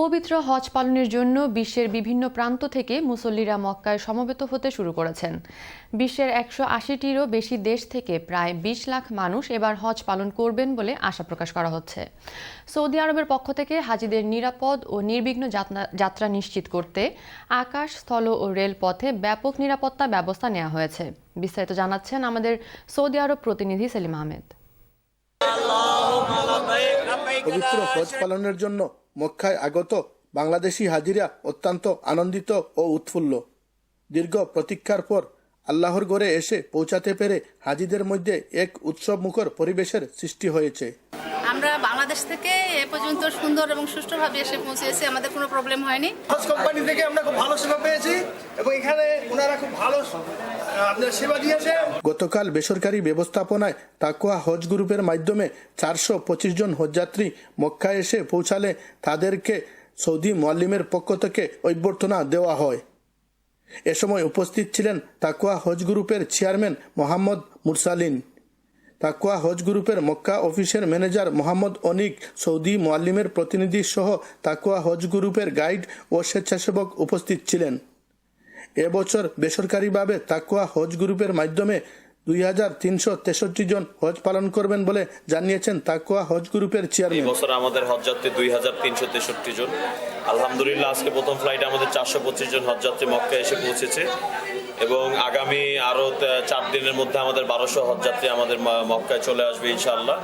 পবিত্র হজ পালনের জন্য বিশ্বের বিভিন্ন প্রান্ত থেকে মুসল্লিরা মক্কায় সমবেত হতে শুরু করেছেন। বিশ্বের 180টিরও বেশি দেশ থেকে প্রায় 20 লাখ মানুষ এবার হজ পালন করবেন বলে আশা প্রকাশ করা হচ্ছে। সৌদি আরবের পক্ষ থেকে হাজিদের নিরাপদ ও নির্বিঘ্ন যাত্রা নিশ্চিত করতে আকাশ, স্থল ও রেলপথে ব্যাপক নিরাপত্তা ব্যবস্থা নেওয়া হয়েছে। বিস্তারিত জানাচ্ছেন আমাদের সৌদি আরব প্রতিনিধি সেলিম আহমেদ। পবিত্র হজ পালনের জন্য মক্কায় আগত বাংলাদেশি হাজিরা অত্যন্ত আনন্দিত ও উৎফুল্ল। দীর্ঘ প্রতীক্ষার পর আল্লাহর ঘরে এসে পৌঁছাতে পেরে হাজিদের মধ্যে এক উৎসব মুখর পরিবেশের সৃষ্টি হয়েছে। আমরা বাংলাদেশ থেকে এ পর্যন্ত সুন্দর এবং সুষ্ঠুভাবে এসে পৌঁছেছি, আমাদের কোনো প্রবলেম হয়নি। হজ কোম্পানি থেকে আমরা খুব ভালো সেবা পেয়েছি এবং এখানে ওনারা খুব ভালো আপনার সেবা দিয়েছে। গতকাল বেসরকারি ব্যবস্থাপনায় তাকওয়া হজ গ্রুপের মাধ্যমে 425 জন হজযাত্রী মক্কায় এসে পৌঁছালে তাদেরকে সৌদি মুআল্লিমের পক্ষ থেকে অভ্যর্থনা দেওয়া হয়। এ সময় উপস্থিত ছিলেন তাকওয়া হজ গ্রুপের চেয়ারম্যান মোহাম্মদ মুরসালিন, তাকওয়া হজ গ্রুপের মক্কা অফিসের ম্যানেজার মোহাম্মদ অনিক, সৌদি মুআল্লিমের প্রতিনিধি সহ তাকওয়া হজ গ্রুপের গাইড ও স্বেচ্ছাসেবক উপস্থিত ছিলেন। এবছর বেসরকারিভাবে তাকওয়া হজ গ্রুপের মাধ্যমে 2363 জন হজ পালন করবেন বলে জানিয়েছেন তাকওয়া হজ গ্রুপের চেয়ারম্যান। এই বছর আমাদের হজযাত্রী 2363 জন। আলহামদুলিল্লাহ আজকে প্রথম ফ্লাইটে আমাদের 425 জন হজযাত্রী মক্কায় এসে পৌঁছেছে এবং আগামী আরো 4 দিনের মধ্যে আমাদের 1200 হজযাত্রী আমাদের মক্কায় চলে আসবে ইনশাআল্লাহ।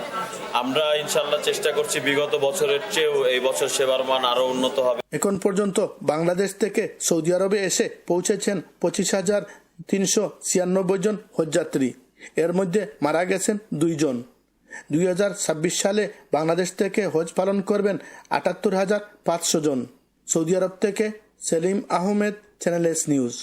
আমরা ইনশাআল্লাহ চেষ্টা করছি বিগত বছরের চেয়েও এই বছর সেবার মান আরো উন্নত হবে। এখন পর্যন্ত বাংলাদেশ থেকে সৌদি আরবে এসে পৌঁছেছেন 25,396 জন হজযাত্রী। এর মধ্যে মারা গেছেন 2 জন। 2026 সালে বাংলাদেশ থেকে হজ পালন করবেন 78,500 জন। সৌদি আরব থেকে Selim Ahmed, Channel S news.